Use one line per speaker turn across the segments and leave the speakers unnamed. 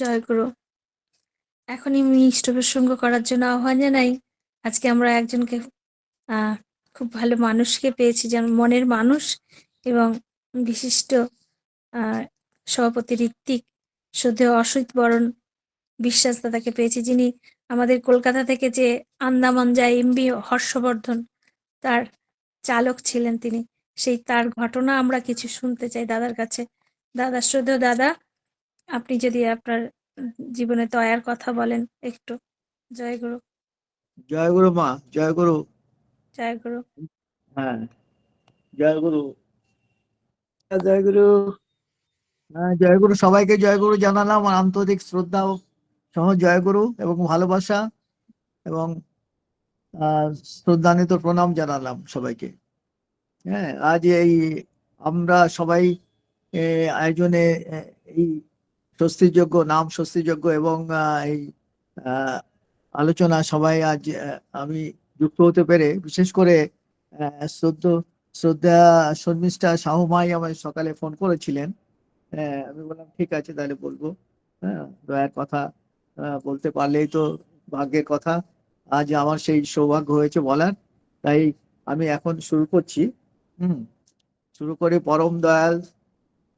জয়গুরু। এখনই আমি ইষ্টপ্রসঙ্গ করার জন্য আহ্বান জানাই। আজকে আমরা একজনকে খুব ভালো মানুষকে পেয়েছি, যেমন মনের মানুষ এবং বিশিষ্ট আ সভাপতি ঋত্বিক, শ্রদ্ধেয় অসিত বরণ বিশ্বাস দাদাকে পেয়েছি, যিনি আমাদের কলকাতা থেকে যে আন্দামান যায় এমভি হর্ষবর্ধন তার চালক ছিলেন তিনি। তার ঘটনা আমরা কিছু শুনতে চাই দাদার কাছে। দাদা, শ্রদ্ধেয় দাদা, আপনি যদি আপনার জীবনে দয়ার কথা বলেন একটু। জয়গুরু।
জয়গুরু মা, জয়গুরু।
জয়গুরু।
হ্যাঁ, জয়গুরু। জয়গুরু। হ্যাঁ, জয়গুরু। সবাইকে জয়গুরু জানালাম, আর আন্তরিক শ্রদ্ধা সহ জয়গুরু এবং ভালোবাসা এবং শ্রদ্ধান্বিত প্রণাম জানালাম সবাইকে। হ্যাঁ, আজ এই আমরা সবাই আয়োজনে এই স্বস্তিযোগ্য নাম, স্বস্তিযোগ্য এবং এই আহ, আলোচনা সবাই আজ আমি যুক্ত হতে পেরে, বিশেষ করে শ্রদ্ধা শর্মিষ্ঠা সাহুমাই আমায় সকালে ফোন করেছিলেন। হ্যাঁ, আমি বললাম ঠিক আছে, তাহলে বলবো। হ্যাঁ, দয়ার কথা বলতে পারলেই তো ভাগ্যের কথা। আজ আমার সেই সৌভাগ্য হয়েছে বলার, তাই আমি এখন শুরু করছি। শুরু করে পরম দয়াল,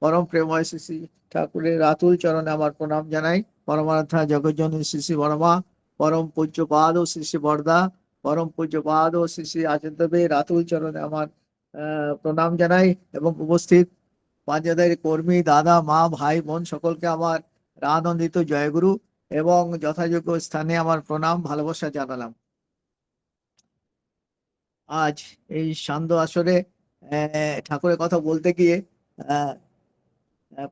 পরম প্রেময় শ্রী শ্রী ঠাকুরের রাতুল চরণে আমার প্রণাম জানাই। পরমারাধ্যা জগজ্জননী শ্রী শ্রী বর্মা, পরম পূজ্যপাদ ও শ্রী শ্রী বরদা, পরম পূজ্যপাদ ও শ্রী শ্রী আচার্যদেবের রাতুল চরণে আমার প্রণাম জানাই। এবং উপস্থিত পাঞ্জাদের কর্মী, দাদা, মা, ভাই, বোন সকলকে আমার আনন্দিত জয়গুরু এবং যথাযোগ্য স্থানে আমার প্রণাম ভালোবাসা জানালাম। আজ এই সান্ধ্য আসরে ঠাকুরের কথা বলতে গিয়ে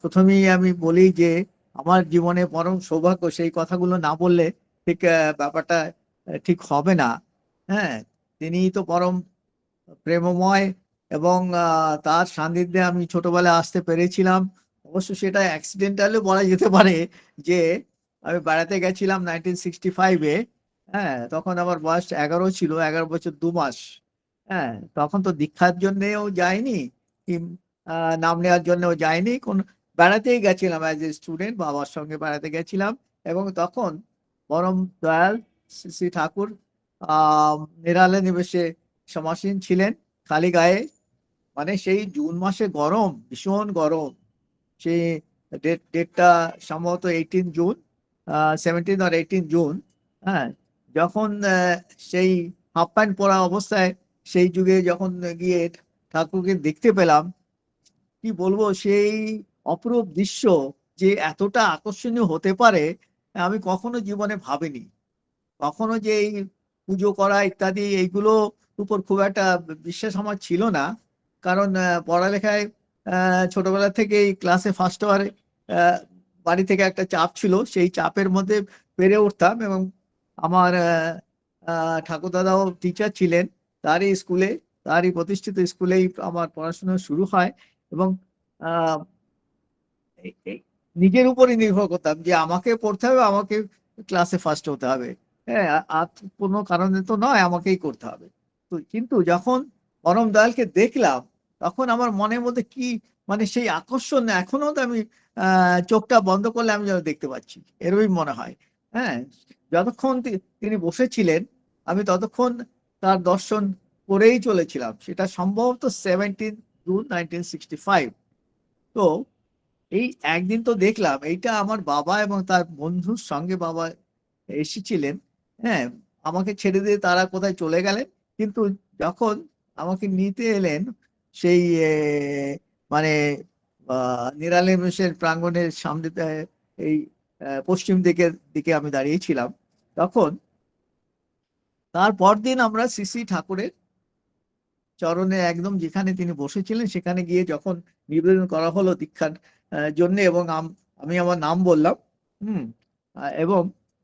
প্রথমেই আমি বলি যে আমার জীবনে পরম সৌভাগ্য, সেই কথাগুলো না বললে ঠিক ব্যাপারটা ঠিক হবে না। হ্যাঁ, তিনি তো পরম প্রেমময় এবং তার সান্নিধ্যে আমি ছোটবেলায় আসতে পেরেছিলাম। অবশ্য সেটা অ্যাক্সিডেন্টালি বলা যেতে পারে যে আমি বেড়াতে গেছিলাম 1965-এ। হ্যাঁ, তখন আমার বয়স 11 ছিল, 11 বছর 2 মাস। হ্যাঁ, তখন তো দীক্ষার জন্যেও যায়নি, কি নাম নেওয়ার জন্যও যায়নি, কোন বেড়াতেই গেছিলাম অ্যাজ এ স্টুডেন্ট, বাবার সঙ্গে বেড়াতে গেছিলাম। এবং তখন পরম দয়াল শ্রী শ্রী ঠাকুর নিরালে নিবেশে সমাসীন ছিলেন, খালি গায়ে। মানে সেই জুন মাসে গরম, ভীষণ গরম। সেই ডেটটা সম্ভবত 18 জুন, 17 or 18 জুন। হ্যাঁ, যখন সেই হাফ প্যান্ট পরা অবস্থায় সেই যুগে যখন গিয়ে ঠাকুরকে দেখতে পেলাম, কি বলবো, সেই অপরূপ দৃশ্য যে এতটা আকর্ষণীয় হতে পারে আমি কখনো জীবনে ভাবিনি। কখনো যে এই পুজো করা ইত্যাদি এইগুলো উপর খুব একটা বিশ্বাস আমার ছিল না। কারণ পড়ালেখায় ছোটবেলা থেকেই ক্লাসে ফার্স্ট হওয়ার বাড়ি থেকে একটা চাপ ছিল, সেই চাপের মধ্যে পেরে উঠতাম। এবং আমার ঠাকুরদাদাও টিচার ছিলেন, তারই স্কুলে, তারই প্রতিষ্ঠিত স্কুলেই আমার পড়াশোনা শুরু হয়। এবং আহ নিজের উপরই নির্ভর করতাম যে আমাকে পড়তে হবে, আমাকে ক্লাসে ফার্স্ট হতে হবে। হ্যাঁ, আর কোনো কারণে তো নয়, আমাকেই করতে হবে। তো কিন্তু যখন পরম দয়ালকে দেখলাম, তখন আমার মনের মধ্যে কি, মানে সেই আকর্ষণ এখনো তো আমি চোখটা বন্ধ করলে আমি যেন দেখতে পাচ্ছি, এরকমই মনে হয়। হ্যাঁ, যতক্ষণ তিনি বসেছিলেন আমি ততক্ষণ তার দর্শন করেই চলেছিলাম। সেটা সম্ভবত 17 জুন 1965। তো এই একদিন তো দেখলাম, এইটা আমার বাবা এবং তার বন্ধুর সঙ্গে বাবা এসেছিলেন। হ্যাঁ, আমাকে ছেড়ে দিয়ে তারা কোথায় চলে গেলেন। কিন্তু যখন আমাকে নিতে এলেন সেই মানে নিরালি মেসের প্রাঙ্গণের সামনে, এই পশ্চিম দিকের দিকে আমি দাঁড়িয়েছিলাম, তখন তার পরদিন আমরা শ্রী শ্রী ঠাকুরের চরণে একদম যেখানে তিনি বসেছিলেন সেখানে গিয়ে যখন নিবেদন করা হলো দীক্ষার জন্য, এবং আমি আমার নাম বললাম। হুম এবং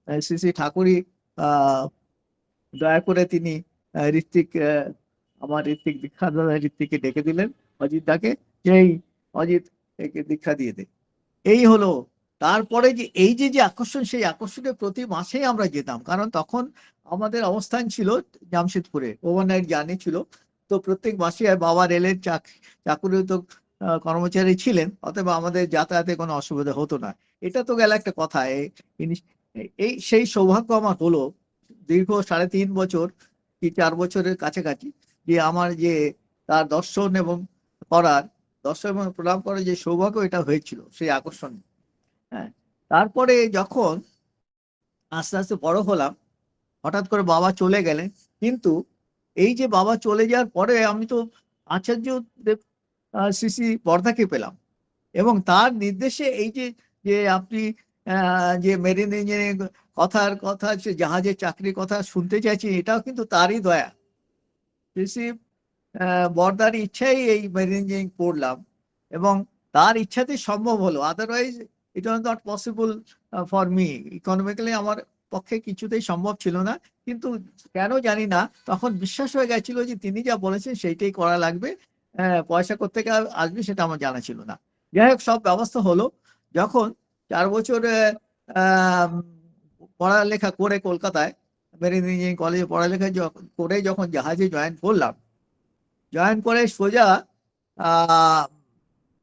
শ্রী শ্রী ঠাকুরই আহ দয়া করে তিনি ঋত্বিক, আমার ঋত্বিক দীক্ষা দাদা ঋত্বিককে ডেকে দিলেন, অজিত দাকে, এই অজিত একে দীক্ষা দিয়ে দে। এই হলো। তারপরে যে এই যে যে আকর্ষণ, সেই আকর্ষণে প্রতি মাসেই আমরা যেতাম, কারণ তখন আমাদের অবস্থান ছিল জামশেদপুরে, ওভারনাইট জার্নি ছিল। তো প্রত্যেক মাসে বাবা রেলের চাকুরি তো কর্মচারী ছিলেন, অতএব আমাদের যাতায়াতে কোনো অসুবিধা হতো না। এটা তো গেল একটা কথা। এই সেই সৌভাগ্য আমার হলো দীর্ঘ 3.5 বছর কি 4 বছরের কাছাকাছি, যে আমার যে তার দর্শন এবং করার দর্শন এবং প্রণাম করার যে সৌভাগ্য এটা হয়েছিল, সেই আকর্ষণ। হ্যাঁ, তারপরে যখন আস্তে আস্তে বড় হলাম, হঠাৎ করে বাবা চলে গেলেন। কিন্তু এই যে বাবা চলে যাওয়ার পরে আমি তো আচার্য দেব শ্রী শ্রী বর্দাকে পেলাম, এবং তার নির্দেশে এই যে যে আপনি যে মেরিন ইঞ্জিনিয়ারিং কথার কথা, যে জাহাজের চাকরির কথা শুনতে চাইছি, এটাও কিন্তু তারই দয়া। শ্রী শ্রী বর্দার ইচ্ছাই এই মেরিন ইঞ্জিনিয়ারিং পড়লাম, এবং তার ইচ্ছাতেই সম্ভব হলো। Otherwise it was not possible for me. Economically আমার পক্ষে কিছুতেই সম্ভব ছিল না। কিন্তু কেন জানি না, তখন বিশ্বাস হয়ে গেছিল যে তিনি যা বলেছেন সেইটাই করা লাগবে। পয়সা কোত্থেকে আসবে সেটা আমার জানা ছিল না। যাই হোক, সব ব্যবস্থা হলো। যখন 4 বছর আহ, পড়ালেখা করে কলকাতায় মেরিন ইঞ্জিনিয়ারিং কলেজে পড়ালেখা করে যখন জাহাজে জয়েন করলাম, জয়েন করে সোজা আহ,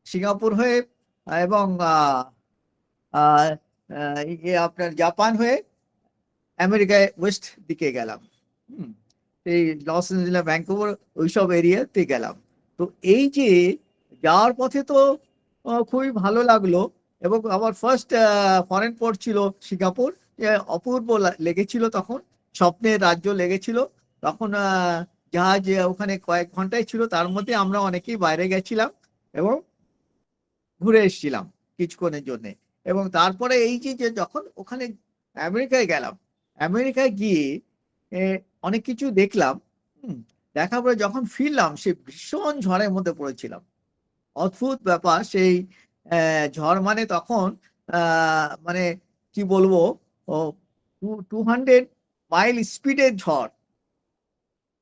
সিঙ্গাপুর হয়ে এবং আহ, আপনার জাপান হয়ে আমেরিকায় ওয়েস্ট দিকে গেলাম। হুম, এই লস এঞ্জেলেস, ভ্যাঙ্কুভার, ওইসব এরিয়াতে গেলাম। তো এই যে যাওয়ার পথে তো খুবই ভালো লাগলো, এবং আমার ফার্স্ট ফরেন পোর্ট ছিল সিঙ্গাপুর। অপূর্ব লেগেছিল তখন, স্বপ্নের রাজ্য লেগেছিল তখন। জাহাজ ওখানে কয়েক ঘন্টায় ছিল, তার মধ্যে আমরা অনেকেই বাইরে গেছিলাম এবং ঘুরে এসেছিলাম কিছুক্ষণের জন্য। এবং তারপরে এই যে যে যখন ওখানে আমেরিকায় গেলাম, আমেরিকায় গিয়ে এ, অনেক কিছু দেখলাম। হুম, দেখার পরে যখন ফিরলাম, সে ভীষণ ঝড়ের মধ্যে পড়েছিলাম। অদ্ভুত ব্যাপার সেই ঝড়, মানে তখন মানে কি বলবো, ও 200 মাইল স্পিডের ঝড়।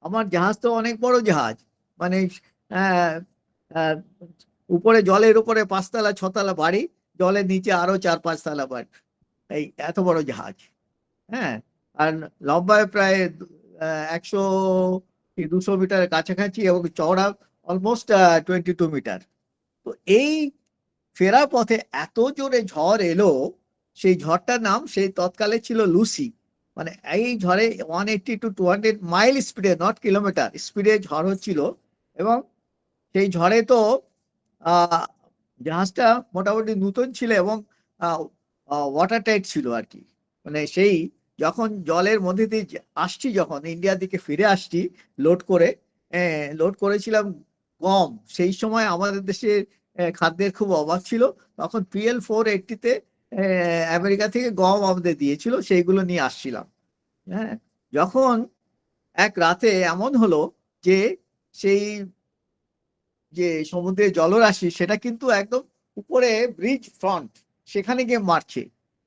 আমার জাহাজ তো অনেক বড় জাহাজ, মানে আহ, আহ, উপরে, জলের উপরে 5 তলা 6 তলা বাড়ি, জলের নিচে আরো 4-5 তলা বাড়ি, এই এত বড় জাহাজ। হ্যাঁ, আর লম্বায় প্রায় 100 কি 200 মিটারের কাছাকাছি, এবং চওড়া অলমোস্ট 22 মিটার। তো এই ফেরার পথে এত জোরে ঝড় এলো, সেই ঝড়টার নাম সেই তৎকালে ছিল লুসি। মানে এই ঝড়ে 180 to 200 মাইল স্পিডে, নট কিলোমিটার স্পিডে ঝড় হচ্ছিল। এবং সেই ঝড়ে তো আহ জাহাজটা মোটামুটি নতুন ছিল, এবং ওয়াটার টাইট ছিল আর কি। মানে সেই যখন জলের মধ্যে দিয়ে আসছি, যখন ইন্ডিয়ার দিকে ফিরে আসছি লোড করে, লোড করেছিলাম গম। সেই সময় আমাদের দেশে খাদ্যের খুব অভাব ছিল। তখন PL-480-তে আমেরিকা থেকে গম আমাদের দিয়েছিল, সেইগুলো নিয়ে আসছিলাম। হ্যাঁ, যখন এক রাতে এমন হলো যে সেই যে সমুদ্রের জলরাশি, সেটা কিন্তু একদম উপরে ব্রিজ ফ্রন্ট, সেখানে গিয়ে মারছে।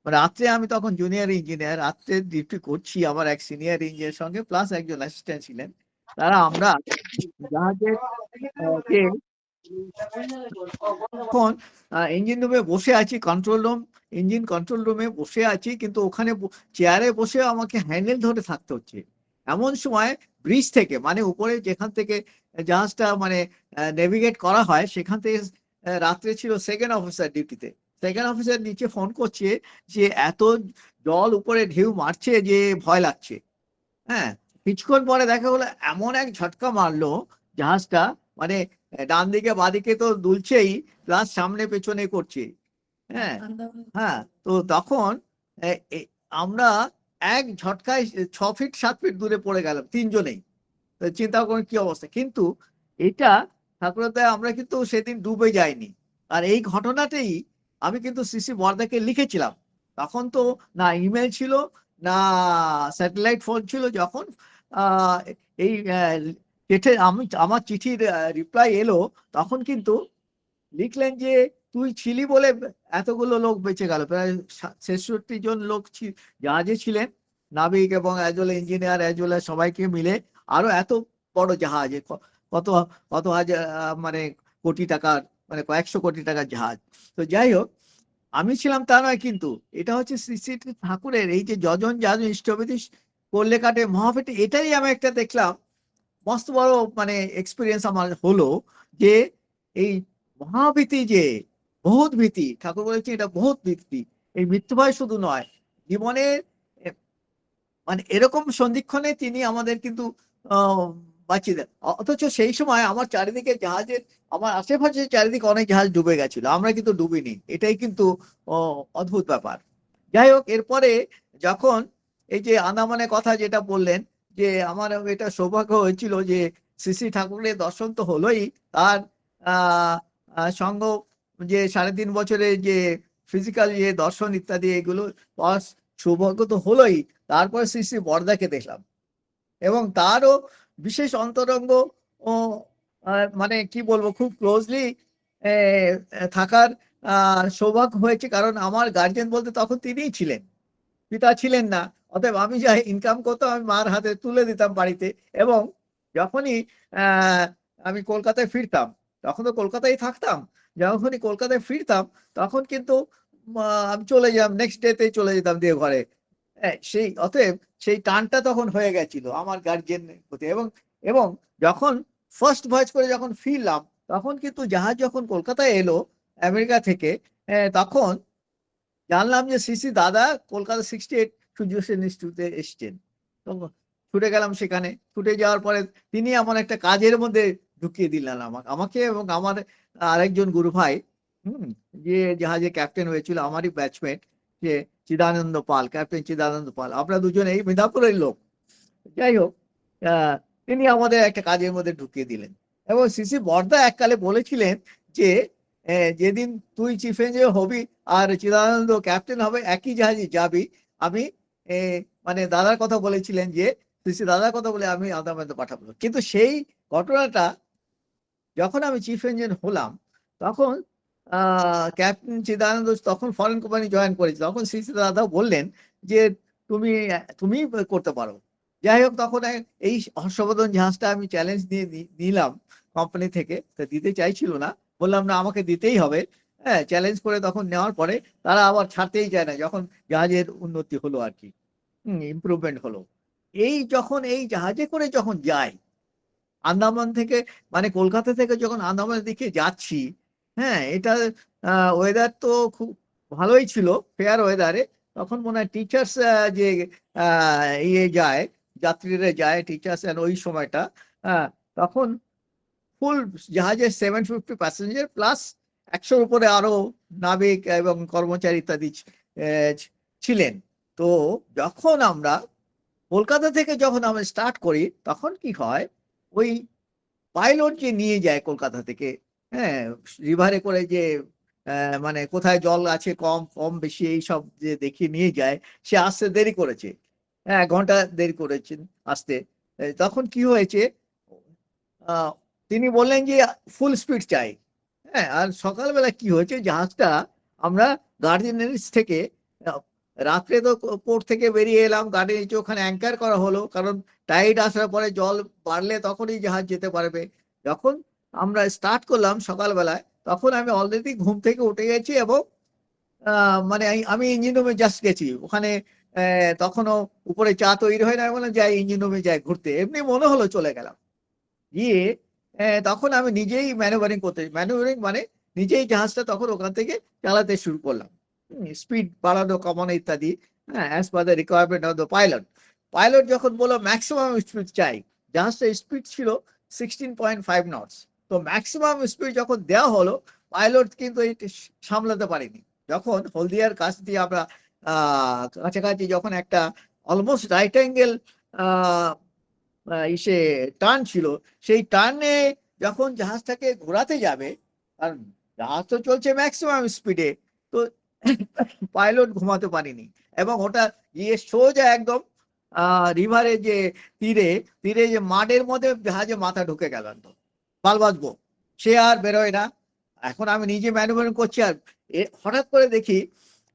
মানে রাত্রে, আমি তখন জুনিয়র ইঞ্জিনিয়ার, রাত্রে ডিউটি করছি আমার এক সিনিয়র ইঞ্জিনিয়ার সঙ্গে, প্লাস একজন অ্যাসিস্ট্যান্ট ছিলেন। তারা আমরা জাহাজের যে তখন ইঞ্জিন রুমে বসে আছি, কন্ট্রোল রুম, ইঞ্জিন কন্ট্রোল রুমে বসে আছি, কিন্তু ওখানে চেয়ারে বসে আমাকে হ্যান্ডেল ধরে থাকতে হচ্ছে। এমন সময় ব্রিজ থেকে, মানে উপরে যেখান থেকে জাহাজটা মানে নেভিগেট করা হয়, সেখান থেকে রাত্রে ছিল সেকেন্ড অফিসার ডিউটিতে। সেকেন্ড অফিসার নিচে ফোন করছে যে এত জল উপরে ঢেউ মারছে যে ভয় লাগছে। হ্যাঁ, কিছুক্ষণ পরে দেখা গেলো এমন এক ঝটকা মারলো জাহাজটা, মানে ডান দিকে বাদিকে তো দুলছেই, প্লাস সামনে পেছনে করছে। হ্যাঁ, হ্যাঁ, তো তখন এ, এ, আমরা এক ঝটকায় 6 ফিট 7 ফিট দূরে পড়ে গেলাম তিনজনেই। তো চিন্তা করুন কি অবস্থা। কিন্তু এটা ঠাকুরদায় আমরা কিন্তু সেদিন ডুবে যাইনি। আর এই ঘটনাটাই আমি কিন্তু সিসি বর্দাকে লিখেছিলাম। তখন তো না ইমেল ছিল, না স্যাটেলাইট ফোন ছিল। যখন আহ, এই আমার চিঠির রিপ্লাই এলো, তখন কিন্তু লিখলেন যে তুই ছিলি বলে এতগুলো লোক বেঁচে গেল। প্রায় 66 জন লোক জাহাজে ছিলেন, নাবিক এবং as well engineer, as well সবাইকে মিলে। আরো এত বড় জাহাজে কত কত হাজার মানে কোটি টাকার, মানে কয়েকশো কোটি টাকার জাহাজ। তো যাই হোক, আমি ছিলাম তা নয়, কিন্তু এটা হচ্ছে শ্রী শ্রী ঠাকুরের এই যে যজন যাজন ইষ্টবিধি করলে কাটে মহাফেটে, এটাই আমি একটা দেখলাম মস্ত বড় মানে এক্সপিরিয়েন্স আমার হলো, যে এই মহাভীতি, যে বহুত ভীতি, ঠাকুর বলেছে এটা বহুত ভীতি। এই মৃত্যু ভয় শুধু নয়, জীবনের মানে এরকম সন্ধিক্ষণে তিনি আমাদের কিন্তু বাঁচিয়ে দেন। অথচ সেই সময় আমার চারিদিকে জাহাজের, আমার আশেপাশে চারিদিকে অনেক জাহাজ ডুবে গেছিল, আমরা কিন্তু ডুবিনি। এটাই কিন্তু অদ্ভুত ব্যাপার। যাই হোক, এরপরে যখন এই যে আন্দামানের কথা যেটা বললেন, যে আমার এটা সৌভাগ্য হয়েছিল যে শ্রী শ্রী ঠাকুরের দর্শন তো হলোই, তার সঙ্গ যে 3.5 বছরের যে ফিজিক্যাল যে দর্শন ইত্যাদি এগুলো পাওয়ার সৌভাগ্য তো হলোই। তারপর শ্রী শ্রী বরদাকে দেখলাম, এবং তারও বিশেষ অন্তরঙ্গ ও মানে কি বলবো, খুব ক্লোজলি থাকার সৌভাগ্য হয়েছে। কারণ আমার গার্জেন বলতে তখন তিনিই ছিলেন, পিতা ছিলেন না। অতএব আমি যাই ইনকাম করতাম আমি মার হাতে তুলে দিতাম বাড়িতে। এবং যখনই আমি কলকাতায় ফিরতাম, তখন তো কলকাতায় থাকতাম, যখনই কলকাতায় ফিরতাম তখন কিন্তু আমি চলে যেতাম, নেক্সট ডেতেই চলে যেতাম দিয়ে ঘরে। সেই অতএব সেই টানটা তখন হয়ে গেছিল আমার গার্জেনের প্রতি। এবং এবং যখন ফার্স্ট ভয়েজ করে যখন ফিরলাম, তখন কিন্তু জাহাজ যখন কলকাতায় এলো আমেরিকা থেকে, তখন জানলাম যে শ্রী শ্রী দাদা কলকাতা 68 সূর্য সেন ইনস্টিটিউটে এসছেন। তো ছুটে গেলাম সেখানে। ছুটে যাওয়ার পরে তিনি এমন একটা কাজের মধ্যে ঢুকিয়ে দিলেন আমাকে এবং আমার আরেকজন গুরু ভাই, যে জাহাজে ক্যাপ্টেন হয়েছিল, আমারই ব্যাচমেট, যে চিদানন্দ পাল, ক্যাপ্টেন চিদানন্দ পাল। আমরা দুজনে এই মেদিনীপুরের লোক। যাই হোক, আহ, তিনি আমাদের একটা কাজের মধ্যে ঢুকিয়ে দিলেন। এবং শ্রী শ্রী বরদা এককালে বলেছিলেন যে যেদিন তুই চিফ ইঞ্জিনিয়ার হবি আর চিদানন্দ ক্যাপ্টেন হবে, একই জাহাজে যাবি। আমি মানে দাদার কথা বলেছিলেন, যে শ্রী শ্রী দাদার কথা বলে আমি আন্দামানে পাঠাবো। কিন্তু সেই ঘটনাটা যখন আমি চিফ ইঞ্জিনিয়ার হলাম, তখন ক্যাপ্টেন চিদানন্দ তখন ফরেন কোম্পানি জয়েন করেছে, তখন শ্রী শ্রী দাদা বললেন যে তুমি তুমি করতে পারো। যাই হোক, তখন এই হর্ষবর্ধন জাহাজটা আমি চ্যালেঞ্জ দিয়ে নিলাম কোম্পানি থেকে। তা দিতে চাইছিল না, বললাম না আমাকে দিতেই হবে। হ্যাঁ, চ্যালেঞ্জ করে তখন নেওয়ার পরে তারা আবার ছাড়তেই চায় না, যখন জাহাজের উন্নতি হলো আর কি, ইমপ্রুভমেন্ট হলো। যখন এই জাহাজে করে যখন যাই আন্দামান থেকে, মানে কলকাতা থেকে যখন আন্দামানের দিকে যাচ্ছি, হ্যাঁ, এটা ওয়েদার তো খুব ভালোই ছিল, ফেয়ার ওয়েদারে। তখন মনে হয় টিচার্স যে ইয়ে যায়, যাত্রীরা যায় টিচার্স, ওই সময়টা তখন ফুল জাহাজের 750 প্যাসেঞ্জার প্লাস 100-র উপরে আরো নাবিক এবং কর্মচারী ইত্যাদি ছিলেন। তো যখন আমরা কলকাতা থেকে যখন আমরা স্টার্ট করি, তখন কি হয়, ওই পাইলট যে নিয়ে যায় কলকাতা থেকে, হ্যাঁ, রিভারে করে, যে মানে কোথায় জল আছে কম কম বেশি এইসব যে দেখিয়ে নিয়ে যায়, সে আসতে দেরি করেছে, 1 ঘন্টা দেরি করেছেন আসতে। তখন কি হয়েছে, তিনি বললেন যে ফুল স্পিড চাই। হ্যাঁ, আর সকালবেলা কি হয়েছে, জাহাজটা আমরা গার্ডেনারিস থেকে রাত্রে তো পোর্ট থেকে বেরিয়ে এলাম, গাড়ি নিচে ওখানে অ্যাঙ্কার করা হলো, কারণ টাইড আসার পরে জল বাড়লে তখনই জাহাজ যেতে পারবে। যখন আমরা স্টার্ট করলাম সকালবেলায়, তখন আমি অলরেডি ঘুম থেকে উঠে গেছি, এবং মানে আমি ইঞ্জিন রুমে জাস্ট গেছি ওখানে। তখনও উপরে চা তৈরি হয় না, আমি বললাম যাই ইঞ্জিন রুমে যাই ঘুরতে, এমনি মনে হলো চলে গেলাম। গিয়ে তখন আমি নিজেই ম্যানুভারিং মানে নিজেই জাহাজটা তখন ওখান থেকে চালাতে শুরু করলাম, স্পিড বাড়ানো কমানো ইত্যাদি, হ্যাঁ, as per the requirement of the pilot. Pilot যখন বললো ম্যাক্সিমাম স্পিড চাই, জাহাজটা স্পিড ছিল 16.5 নটস। তো ম্যাক্সিমাম স্পিড যখন দেওয়া হলো, পাইলট কিন্তু এটা সামলাতে পারেনি। যখন হলদিয়ার কাছ দিয়ে আমরা কাছাকাছি যখন একটা অলমোস্ট রাইট অ্যাঙ্গেল ইসে টার্ন ছিল, সেই টার্নে যখন জাহাজটাকে ঘোরাতে যাবে, কারণ জাহাজ তো চলছে ম্যাক্সিমাম স্পিডে, তো পাইলট ঘুমাতে পারিনি। এবং ওটা গিয়ে সোজা একদম রিভারে যে তীরে তীরে যে মাঠের মধ্যে জাহাজে মাথা ঢুকে গেল, তো পাল বাঁচবো, সে আর বেরোয় না। এখন আমি নিজে ম্যানুভারিং করছি, আর হঠাৎ করে দেখি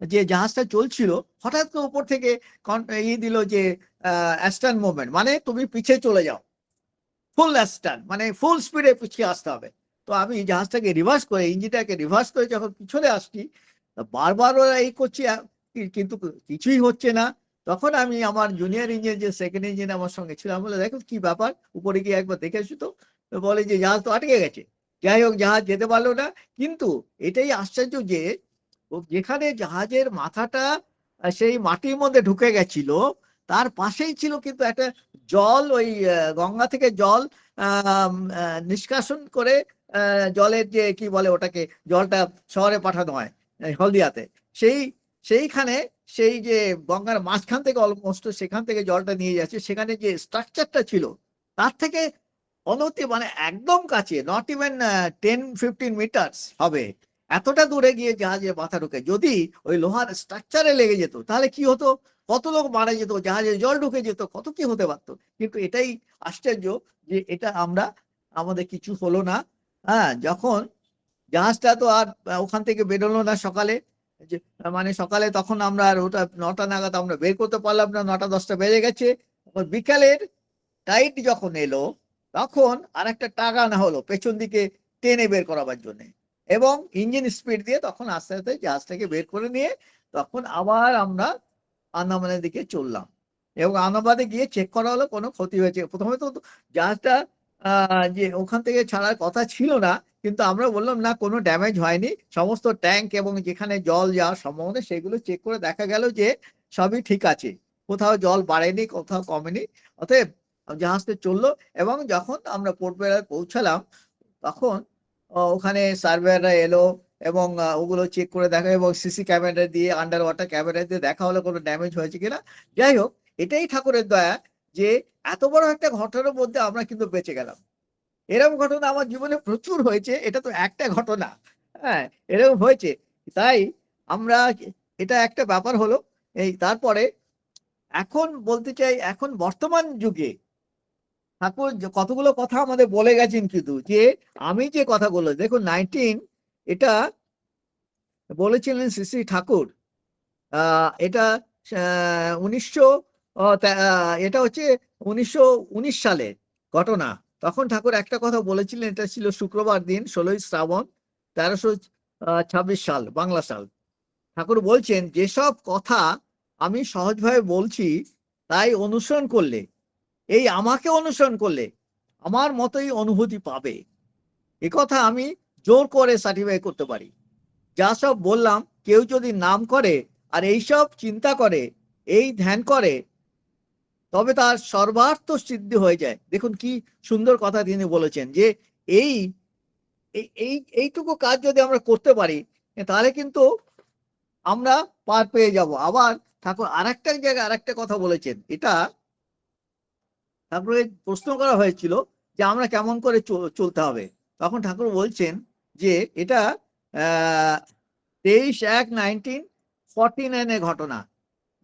যে জাহাজটা চলছিল, হঠাৎ করে উপর থেকে দিল যে অ্যাস্টার্ন মুভমেন্ট, মানে তুমি পিছিয়ে চলে যাও, ফুল অ্যাস্টার্ন, মানে ফুল স্পিডে পিছিয়ে আসতে হবে। তো আমি জাহাজটাকে রিভার্স করে, ইঞ্জিনটাকে রিভার্স করে যখন পিছনে আসছি, বারবার ওরা এই করছি, কিন্তু কিছুই হচ্ছে না। তখন আমি আমার জুনিয়র ইঞ্জিনিয়ার, যে সেকেন্ড ইঞ্জিনিয়ার আমার সঙ্গে ছিল, আমি বলে দেখো কি ব্যাপার, উপরে গিয়ে একবার দেখে এসো। তো বলে যে জাহাজ তো আটকে গেছে। যাই হোক, জাহাজ যেতে পারলো না। কিন্তু এটাই আশ্চর্য যে যেখানে জাহাজের মাথাটা সেই মাটির মধ্যে ঢুকে গেছিল, তার পাশেই ছিল কিন্তু একটা জল, ওই গঙ্গা থেকে জল নিষ্কাশন করে জলের যে কি বলে ওটাকে, জলটা শহরে পাঠানো হয় হলদিয়াতে, সেইখানে সেই যে গঙ্গার মাঝখান থেকে অলমোস্ট সেখান থেকে জলটা নিয়ে যাচ্ছে, সেখানে যে স্ট্রাকচারটা ছিল তার থেকে মানে একদম কাছে, নট ইভেন 10-15 মিটার হবে, এতটা দূরে গিয়ে জাহাজের মাথা ঢুকে যদি ওই লোহার স্ট্রাকচারে লেগে যেত তাহলে কি হতো, কত লোক মারা যেত, জাহাজে জল ঢুকে যেত, কত কি হতে পারতো। কিন্তু এটাই আশ্চর্য যে এটা আমাদের কিছু হলো না। হ্যাঁ, যখন জাহাজটা তো আর ওখান থেকে বেরোলো না সকালে, যে মানে সকালে তখন আমরা আর ওটা 9টা নাগাদ আমরা বের করতে পারলাম না, 9টা-10টা বেজে গেছে। বিকালের টাইট যখন এলো তখন আর একটা টাকা না হলো পেছন দিকে টেনে বের করাবার জন্য, এবং ইঞ্জিন স্পিড দিয়ে তখন আস্তে আস্তে জাহাজটাকে বের করে নিয়ে তখন আবার আমরা আন্দামানের দিকে চললাম। এবং আন্দামানে গিয়ে চেক করা হলো কোনো ক্ষতি হয়েছে। প্রথমে তো জাহাজটা যে ওখান থেকে ছাড়ার কথা ছিল না, কিন্তু আমরা বললাম না, কোনো ড্যামেজ হয়নি, সমস্ত ট্যাঙ্ক এবং যেখানে জল যাওয়ার সম্ভাবনা সেগুলো চেক করে দেখা গেল যে সবই ঠিক আছে, কোথাও জল বাড়েনি, কোথাও কমেনি। অতএব জাহাজটা চললো। এবং যখন আমরা পোর্ট ব্লেয়ারে পৌঁছালাম তখন ওখানে সার্ভেয়াররা এলো এবং ওগুলো চেক করে দেখা, এবং সিসি ক্যামেরা দিয়ে, আন্ডার ওয়াটার ক্যামেরা দিয়ে দেখা হলো কোনো ড্যামেজ হয়েছে কিনা। যাই হোক, এটাই ঠাকুরের দয়া যে এত বড় একটা ঘটনার মধ্যে আমরা কিন্তু বেঁচে গেলাম। এরকম ঘটনা আমার জীবনে প্রচুর হয়েছে, এটা তো একটা ঘটনা। হ্যাঁ, এরকম হয়েছে। তাই আমরা, এটা একটা ব্যাপার হলো। এই তারপরে এখন বলতে চাই, এখন বর্তমান যুগে ঠাকুর কতগুলো কথা আমাদের বলে গেছেন, কিন্তু যে আমি যে কথাগুলো দেখুন, এটা বলেছিলেন শ্রী শ্রী ঠাকুর। এটা 1900 এটা হচ্ছে 1919 সালে ঘটনা। তখন ঠাকুর একটা কথা বলেছিলেন, এটা ছিল শুক্রবার দিন, 16ই শ্রাবণ, 1326 সাল, বাংলা সাল। ঠাকুর বলছেন, যেসব কথা আমি সহজভাবে বলছি তাই অনুসরণ করলে, এই আমাকে অনুসরণ করলে আমার মতোই অনুভূতি পাবে। এ কথা আমি জোর করে সার্টিফাই করতে পারি। যা সব বললাম, কেউ যদি নাম করে আর এইসব চিন্তা করে, এই ধ্যান করে, তবে তার সর্বার্থ সিদ্ধি হয়ে যায়। দেখুন কি সুন্দর কথা তিনি বলেছেন, যে এই এইটুকু কাজ যদি আমরা করতে পারি তাহলে কিন্তু আমরা পার পেয়ে যাব। আবার ঠাকুর আরেকটা জায়গায় আরেকটা কথা বলেছেন, এটা তারপরে প্রশ্ন করা হয়েছিল যে আমরা কেমন করে চলতে হবে। তখন ঠাকুর বলছেন যে এটা 23/1/1949 ঘটনা।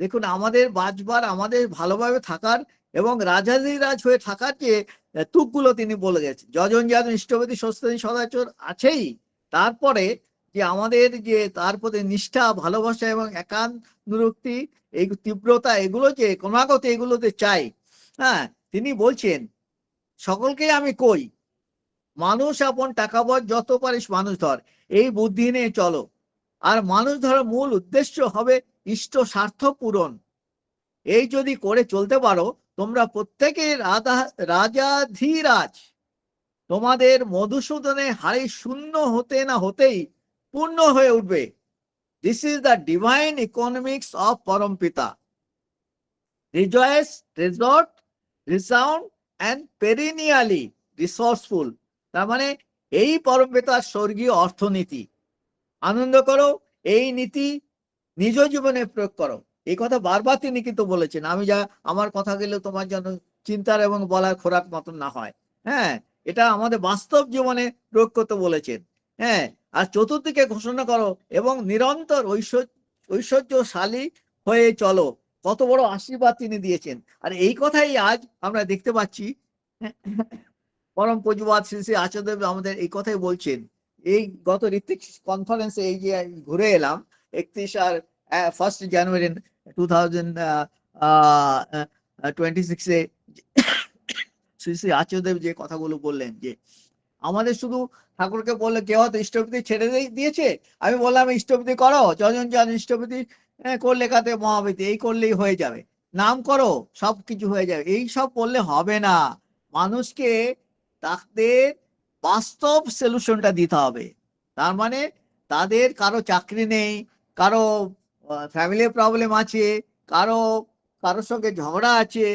দেখুন, আমাদের বাঁচবার, আমাদের ভালোভাবে থাকার এবং রাজাধিরাজ হয়ে থাকার যে তুকগুলো তিনি বলে গেছেন, যজন যাজন ইষ্টপতি স্বস্তি সদাচর আছেই, তারপরে যে আমাদের যে তার প্রতি নিষ্ঠা, ভালোবাসা এবং একানুরক্তি, এই তীব্রতা, এগুলো যে ক্রমাগত এগুলোতে চাই। হ্যাঁ, তিনি বলছেন, সকলকে আমি কই, মানুষ আপন, টাকা পয়সা যত পারিস মানুষ ধর, এই বুদ্ধি নিয়ে চলো। আর মানুষ ধরার মূল উদ্দেশ্য হবে ইষ্ট স্বার্থ পূরণ। এই যদি করে চলতে পারো, তোমরা প্রত্যেকে রাজাধিরাজ। তোমাদের মধুসূদনের হাড়ি শূন্য হতে না হতেই পূর্ণ হয়ে উঠবে। This is the divine economics of পরমপিতা। Rejoice, resort, resound and perennially resourceful. তার মানে এই পরমপিতার স্বর্গীয় অর্থনীতি। আনন্দ করো, এই নীতি নিজ জীবনে প্রয়োগ করো। এই কথা বারবার তিনি কিন্তু বলেছেন। আমি যা, আমার কথা গেলে তোমার জন্য চিন্তার এবং বলার খোরাক মতন না হয়। হ্যাঁ, এটা আমাদের বাস্তব জীবনে প্রয়োগ করতে বলেছেন। হ্যাঁ, আর চতুর্দিকে ঘোষণা করো এবং নিরন্তর ঐশ্বর্যশালী হয়ে চলো। কত বড় আশীর্বাদ তিনি দিয়েছেন। আর এই কথাই আজ আমরা দেখতে পাচ্ছি, পরম পূজ্যপাদ শ্রী শ্রী আচার্যদেব আমাদের এই কথাই বলছেন। এই গত ঋত্বিক কনফারেন্সে এই যে ঘুরে এলাম 31 আর 1 জানুয়ারি 2026-এ শ্রী শ্রী আচার্যদেব যে কথাগুলো বললেন, যে আমাদের শুধু ঠাকুরকে বললে, কেউ হয়তো ইষ্টপতি ছেড়ে দিয়েছে, আমি বললাম ইষ্টপতি করো, যজন যান ইষ্টপতি করলে কাতে মহাবিতি, এই করলেই হয়ে যাবে, নাম করো, সবকিছু হয়ে যাবে। এই সব করলে হবে না। মানুষকে তাদের বাস্তব সলিউশনটা দিতে হবে। তার মানে তাদের কারো চাকরি নেই, কারো ফ্যামিলি প্রবলেম আছে, কারো কারোর সঙ্গে ঝগড়া আছে,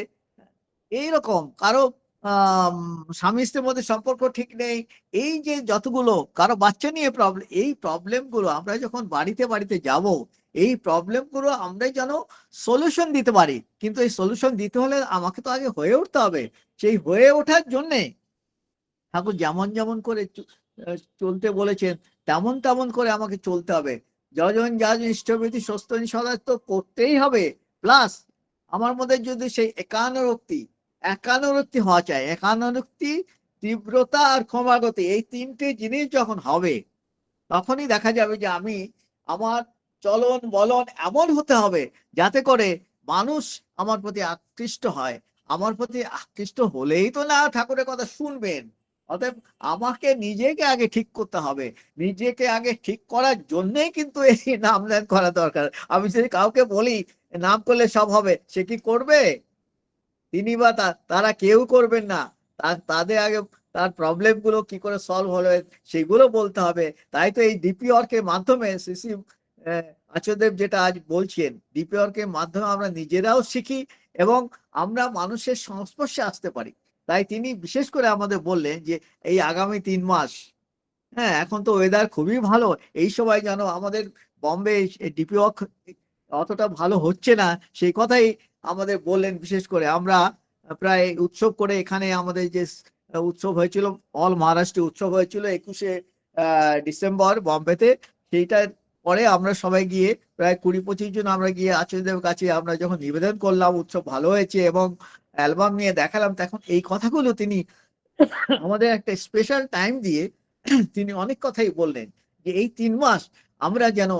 এইরকম কারো আম, স্বামী স্ত্রীর মধ্যে সম্পর্ক ঠিক নেই, এই যে যতগুলো কারো বাচ্চা নিয়ে প্রবলেম, এই প্রবলেম গুলো আমরা যখন বাড়িতে বাড়িতে যাব, এই প্রবলেম গুলো আমরা যেন সলিউশন দিতে পারি। কিন্তু এই সলিউশন দিতে হলে আমাকে তো আগে হয়ে উঠতে হবে। সেই হয়ে ওঠার জন্যে ঠাকুর যেমন যেমন করে চলতে বলেছেন, তেমন তেমন করে আমাকে চলতে হবে। যজন যাজন ইষ্টভীতি স্বস্তি সদা তো করতেই হবে। প্লাস আমার মধ্যে যদি সেই একানুরক্তি হওয়া চাই, একানুরক্তি, তীব্রতা আর ক্রমাগতি, এই তিনটে জিনিস যখন হবে, তখনই দেখা যাবে যে আমি আমার চলন বলন এমন হতে হবে যাতে করে মানুষ আমার প্রতি আকৃষ্ট হয়। আমার প্রতি আকৃষ্ট হলেই তো না ঠাকুরের কথা শুনবেন। অতএব আমাকে নিজেকে আগে ঠিক করতে হবে। নিজেকে আগে ঠিক করার জন্যই কিন্তু এই নাম ধ্যান করা দরকার। আমি যদি কাউকে বলি নাম করলে সব হবে, সে কি করবে? তিনি বা তারা কেউ করবেন না। তাদের আগে তার প্রবলেম গুলো কি করে সলভ হলো সেগুলো বলতে হবে। তাই তো এই ডিপি ওয়ার্কের মাধ্যমে শ্রী শ্রী আচার্যদেব যেটা আজ বলছেন, ডিপি ওয়ার্কের মাধ্যমে আমরা নিজেরাও শিখি এবং আমরা মানুষের সংস্পর্শে আসতে পারি। তাই তিনি বিশেষ করে আমাদের বললেন যে এই আগামী 3 মাস, হ্যাঁ এখন তো ওয়েদার খুবই ভালো, এই সময় যেন আমাদের বম্বে ডিপি ওয়ার্ক অতটা ভালো হচ্ছে না, সেই কথাই আমাদের বললেন। বিশেষ করে আমরা প্রায় উৎসব করে এখানে আমাদের যে উৎসব হয়েছিল, অল মহারাষ্ট্র উৎসব হয়েছিল 21শে ডিসেম্বর বম্বেতে, সেইটার পরে আমরা সবাই গিয়ে প্রায় 20-25 জন আমরা গিয়ে আচার্যদেব কাছে আমরা যখন নিবেদন করলাম উৎসব ভালো হয়েছে এবং অ্যালবাম নিয়ে দেখালাম, তখন এই কথাগুলো তিনি আমাদের একটা স্পেশাল টাইম দিয়ে তিনি অনেক কথাই বললেন যে এই 3 মাস আমরা যেন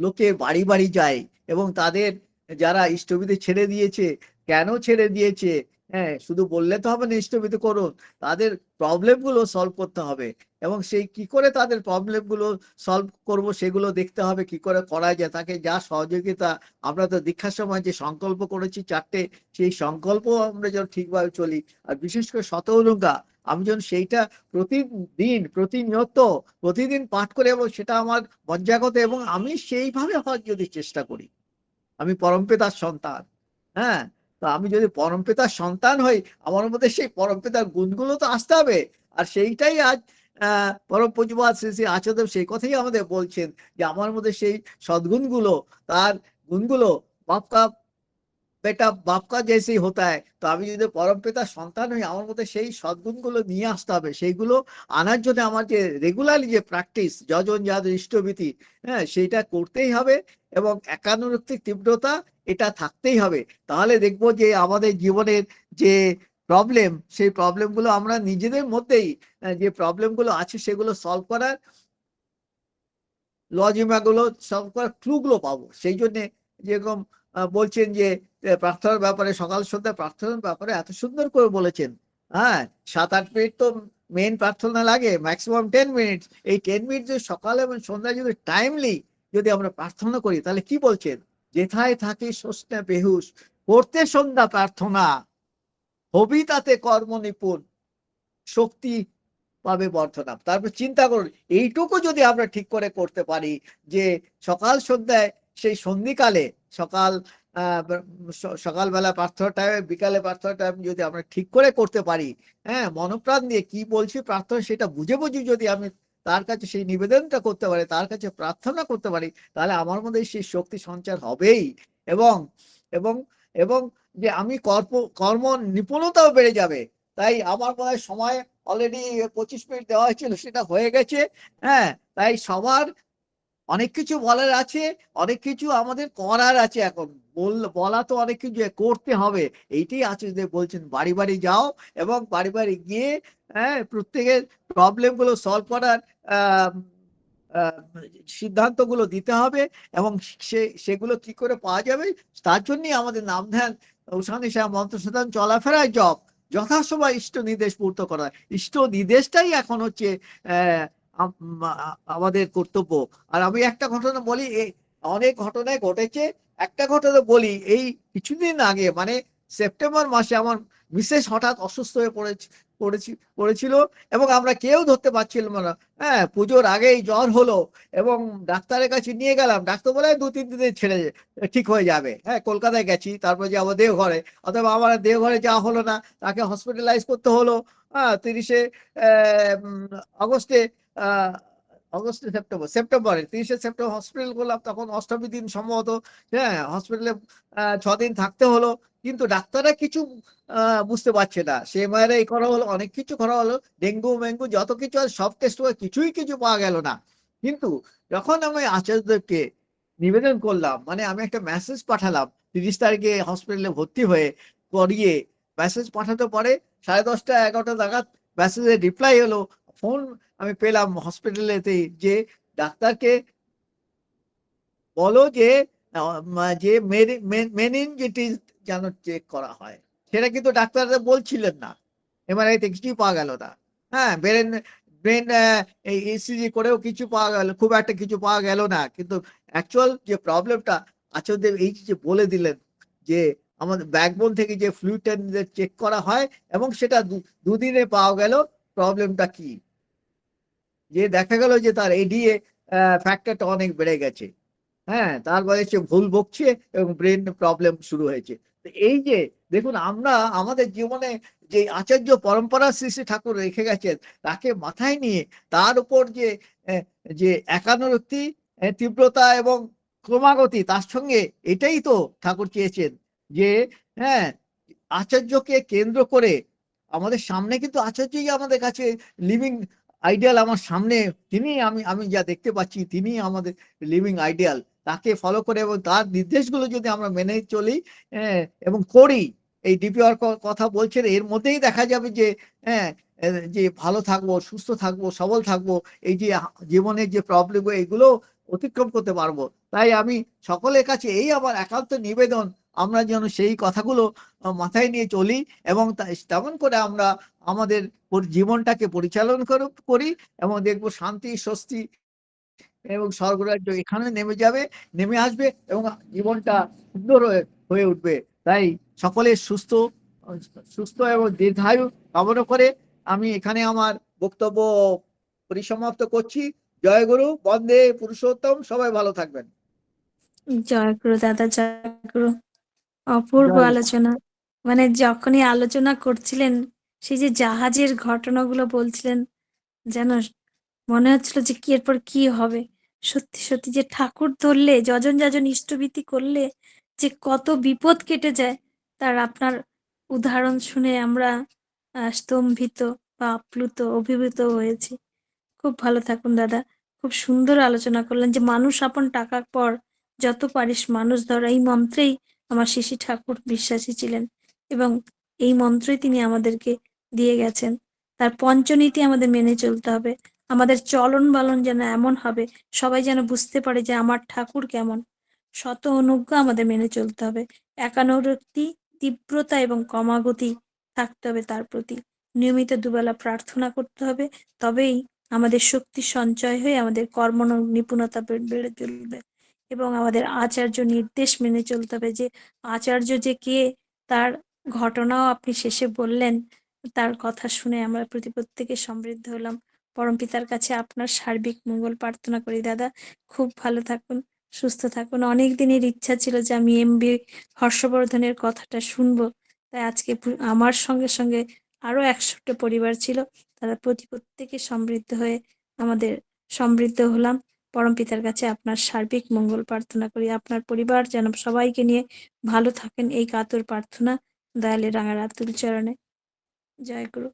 লোকে বাড়ি বাড়ি যায় এবং তাদের যারা ইষ্টবিধি ছেড়ে দিয়েছে, কেন ছেড়ে দিয়েছে, হ্যাঁ শুধু বললে তো হবে না ইষ্টবিধি করুন, তাদের প্রবলেম গুলো সলভ করতে হবে। এবং সেই কি করে তাদের প্রবলেম গুলো সলভ করব সেগুলো দেখতে হবে, কি করে করা যায়, তাকে যা সহযোগিতা। আমরা তো দীক্ষার সময় যে সংকল্প করেছি 4টে, সেই সংকল্প আমরা যেন ঠিকভাবে চলি। আর বিশেষ করে শতনুজ্ঞা আমি যেন সেইটা প্রতিদিন প্রতিনিয়ত প্রতিদিন পাঠ করে এবং সেটা আমার মজ্জাগত, এবং আমি সেইভাবে হওয়ার যদি চেষ্টা করি। আমি পরমপিতার সন্তান, হ্যাঁ, তো আমি যদি পরমপিতার সন্তান হই, আমার মধ্যে সেই পরমপিতার গুণগুলো তো আসতে হবে। আর সেইটাই আজ পরম পূজ্যপাদ শ্রী শ্রী আচার্যদেব সেই কথাই আমাদের বলছেন যে আমার মধ্যে সেই সদ্গুণগুলো, তার গুণগুলো বাপকা বেটা বাপকা जैसे ही होता है, তো আমি যদি পরমপিতার সন্তান হই, আমার মধ্যে সেই সদ্গুণগুলো নিয়ে আসতে হবে। সেইগুলো আনার জন্য আমার যে রেগুলারলি যে প্র্যাকটিস, যজন যাদের ইষ্টভীতি, হ্যাঁ সেইটা করতেই হবে এবং একানুরক্তির তীব্রতা এটা থাকতেই হবে। তাহলে দেখবো যে আমাদের জীবনের যে প্রবলেম, সেই প্রবলেমগুলো আমরা নিজেদের মধ্যেই যে প্রবলেমগুলো আছে সেগুলো সলভ করার লজিমাগুলো সলভ করার ক্লুগুলো পাবো। সেই জন্যে যেরকম বলছেন যে প্রার্থনার ব্যাপারে, সকাল সন্ধ্যা প্রার্থনার ব্যাপারে এত সুন্দর করে বলেছেন। হ্যাঁ, 7-8 মিনিট তো মেন প্রার্থনা লাগে, ম্যাক্সিমাম 10 মিনিট। এই 10 মিনিট যদি সকাল এবং সন্ধ্যায় যদি টাইমলি যদি আমরা প্রার্থনা করি, তাহলে কি বলছেন, যেথায় থাকি সোসনা বেহুশ, করতে সন্ধ্যা প্রার্থনা, হবি তাতে কর্ম নিপুণ, শক্তি পাবে বর্ধনা। তারপর চিন্তা করুন, এইটুকু যদি আমরা ঠিক করে করতে পারি যে সকাল সন্ধ্যায় সেই সন্ধিকালে সকাল সকালবেলা প্রার্থনা টাইম, বিকালে প্রার্থনা টাইম যদি আমরা ঠিক করে করতে পারি, হ্যাঁ মনপ্রাণ দিয়ে কি বলছি প্রার্থনা সেটা বুঝে বুঝে যদি আমি তার কাছে সেই নিবেদনটা করতে পারি, তার কাছে প্রার্থনা করতে পারি, তাহলে আমার মধ্যে সেই শক্তি সঞ্চার হবেই। এবং এবং এবং যে আমি কর্ম নিপুণতাও বেড়ে যাবে। তাই আমার মনে হয় সময় অলরেডি 25 মিনিট দেওয়া হয়েছিল, সেটা হয়ে গেছে। হ্যাঁ, তাই সবার অনেক কিছু বলার আছে, অনেক কিছু আমাদের করার আছে। এখন বলা তো অনেক কিছু, করতে হবে। এইটাই আচার্যদেব বলছেন, বাড়ি বাড়ি যাও এবং বাড়ি বাড়ি গিয়ে হ্যাঁ প্রত্যেকের প্রবলেম গুলো সলভ করার আহ সিদ্ধান্তগুলো দিতে হবে। এবং সেগুলো কি করে পাওয়া যাবে, তার জন্যই আমাদের নাম ধ্যান, উষা মন্ত্র সাধন, চলাফেরায় জপ, যথাসময় ইষ্ট নির্দেশ পূর্ত করা। ইষ্ট নির্দেশটাই এখন হচ্ছে আহ আমাদের কর্তব্য। আর আমি একটা ঘটনা বলি, অনেক ঘটনায় ঘটেছে, একটা ঘটনা বলি। এই কিছুদিন আগে মানে সেপ্টেম্বর মাসে আমার মিসেস হঠাৎ অসুস্থ হয়ে পড়েছি পড়েছিল, এবং আমরা কেউ ধরতে পারছিলাম না। হ্যাঁ, পুজোর আগেই জ্বর হলো এবং ডাক্তারের কাছে নিয়ে গেলাম, ডাক্তার বলে 2-3 দিনে ছেড়ে ঠিক হয়ে যাবে। হ্যাঁ, কলকাতায় গেছি, তারপর যাবো দেওঘরে, অথবা আমার দেওঘরে যাওয়া হলো না, তাকে হসপিটালাইজ করতে হলো। হ্যাঁ, 30শে আগস্টে, আহ অগস্টে সেপ্টেম্বর সেপ্টেম্বরে 30শে সেপ্টেম্বর হসপিটাল করলাম, তখন অষ্টমী দিন সম্ভবত। হ্যাঁ, হসপিটালে 6 দিন থাকতে হলো। কিন্তু ডাক্তাররা কিছু বুঝতে পারছে না, সে এমআরআই করা হলো, অনেক কিছু করা হলো, ডেঙ্গু মেঙ্গু যত কিছু আছে সব টেস্ট করে কিছুই কিছু পাওয়া গেল না। কিন্তু যখন আমি আচার্যদেবকে নিবেদন করলাম, মানে আমি একটা মেসেজ পাঠালাম 30 তারিখে হসপিটালে ভর্তি হয়ে করিয়ে, মেসেজ পাঠাতে পরে 10:30 11টা নাগাদ মেসেজের রিপ্লাই হলো, ফোন আমি পেলাম হসপিটালেতে, যে ডাক্তারকে বলো যে যে মেনিনজাইটিস যেন চেক করা হয়। সেটা কিন্তু ডাক্তাররা বলছিলেন না, এমআরআই তে কিছুই পাওয়া গেল না। হ্যাঁ, ব্রেন ব্রেন এই ইসিজি করেও কিছু পাওয়া গেল, খুব একটা কিছু পাওয়া গেল না। কিন্তু অ্যাকচুয়াল যে প্রবলেমটা আচার্যদেব এই যে বলে দিলেন, যে আমাদের ব্যাকবোন থেকে যে ফ্লুইডটা চেক করা হয়, এবং সেটা দুদিনে পাওয়া গেল প্রবলেমটা কি। যে দেখা গেল যে তার এডিএ ফ্যাক্টরটা অনেক বেড়ে গেছে। হ্যাঁ, তারপরে সে ভুল বকছে এবং ব্রেন প্রবলেম শুরু হয়েছে। তো এই যে দেখুন, আমরা আমাদের জীবনে যে আচার্য পরম্পরা শ্রী শ্রী ঠাকুর রেখে গেছেন, তাকে মাথায় নিয়ে তার উপর যে আহ, যে একানুরক্তি, তীব্রতা এবং ক্রমাগতি, তার সঙ্গে এটাই তো ঠাকুর চেয়েছেন, যে হ্যাঁ, আচার্যকে কেন্দ্র করে আমাদের সামনে কিন্তু আচার্যই আমাদের কাছে লিভিং আইডিয়াল। আমার সামনে তিনি, আমি আমি যা দেখতে পাচ্ছি, তিনি আমাদের লিভিং আইডিয়াল। তাকে ফলো করে এবং তার নির্দেশগুলো যদি আমরা মেনে চলি, এবং করি, এই ডিপিআর কথা বলছেন, এর মধ্যেই দেখা যাবে যে হ্যাঁ, যে ভালো থাকবো, সুস্থ থাকবো, সবল থাকবো, এই যে জীবনের যে প্রবলেম এগুলো অতিক্রম করতে পারবো। তাই আমি সকলের কাছে এই আমার একান্ত নিবেদন, আমরা যেন সেই কথাগুলো মাথায় নিয়ে চলি, এবং তেমন করে আমরা আমাদের জীবনটাকে পরিচালন করি, এবং দেখবো শান্তি, স্বস্তি এবং স্বর্গরাজ্য এখানে নেমে যাবে, নেমে আসবে, এবং জীবনটা সুন্দর হয়ে উঠবে। তাই সকলের সুস্থ সুস্থ এবং দীর্ঘায়ু কামনা করে আমি এখানে আমার বক্তব্য পরিসমাপ্ত করছি। জয় গুরু, বন্দে পুরুষোত্তম, সবাই ভালো থাকবেন।
জয় গুরু দাদা, জয় গুরু। অপূর্ব
জয় গুরু।
আলোচনা। মানে যখনই আলোচনা করছিলেন, সেই যে জাহাজের ঘটনাগুলো বলছিলেন, যেন মনে হচ্ছিল যে কি এরপর কি হবে। সত্যি সত্যি যে ঠাকুর ধরলে, যজন যাজন ইষ্টভীতি করলে যে কত বিপদ কেটে যায়, তার আপনার উদাহরণ শুনে আমরা স্তম্ভিত বা আপ্লুত, অভিভূত হয়েছি। খুব ভালো থাকুন দাদা। খুব সুন্দর আলোচনা করলেন যে মানুষ আপন টাকার পর, যত পারিস মানুষ ধর, এই মন্ত্রেই আমার শিশি ঠাকুর বিশ্বাসী ছিলেন, এবং এই মন্ত্রই তিনি আমাদেরকে দিয়ে গেছেন। তার পঞ্চনীতি আমাদের মেনে চলতে হবে। আমাদের চলন বলন যেন এমন হবে, সবাই যেন বুঝতে পারে যে আমার ঠাকুর কেমন। শত অনুজ্ঞা আমাদের মেনে চলতে হবে। একানুরক্তি, তীব্রতা এবং ক্রমাগতি থাকতে হবে তার প্রতি। নিয়মিত দুবেলা প্রার্থনা করতে হবে। তবেই আমাদের শক্তি সঞ্চয় হয়ে আমাদের কর্ম নিপুণতা বেড়ে চলবে। এবং আমাদের আচার্য নির্দেশ মেনে চলতে হবে, যে আচার্য যে কে, তার ঘটনাও আপনি শেষে বললেন। তার কথা শুনে আমরা প্রত্যেকে সমৃদ্ধ হলাম। পরমপিতার কাছে আপনার সার্বিক মঙ্গল প্রার্থনা করি দাদা। খুব ভালো থাকুন, সুস্থ থাকুন। অনেক দিনের ইচ্ছা ছিল যে আমি এমবি হর্ষবর্ধনের কথাটা শুনবো। তাই আজকে আমার সঙ্গে সঙ্গে আরো 100টা পরিবার ছিল, তারা প্রত্যেকে সমৃদ্ধ হয়ে আমাদের সমৃদ্ধ হলাম। পরমপিতার কাছে আপনার সার্বিক মঙ্গল প্রার্থনা করি। আপনার পরিবার যেন সবাইকে নিয়ে ভালো থাকেন, এই কাতর প্রার্থনা দয়ালে রাঙা রাতুল চরণে। জয় গুরু।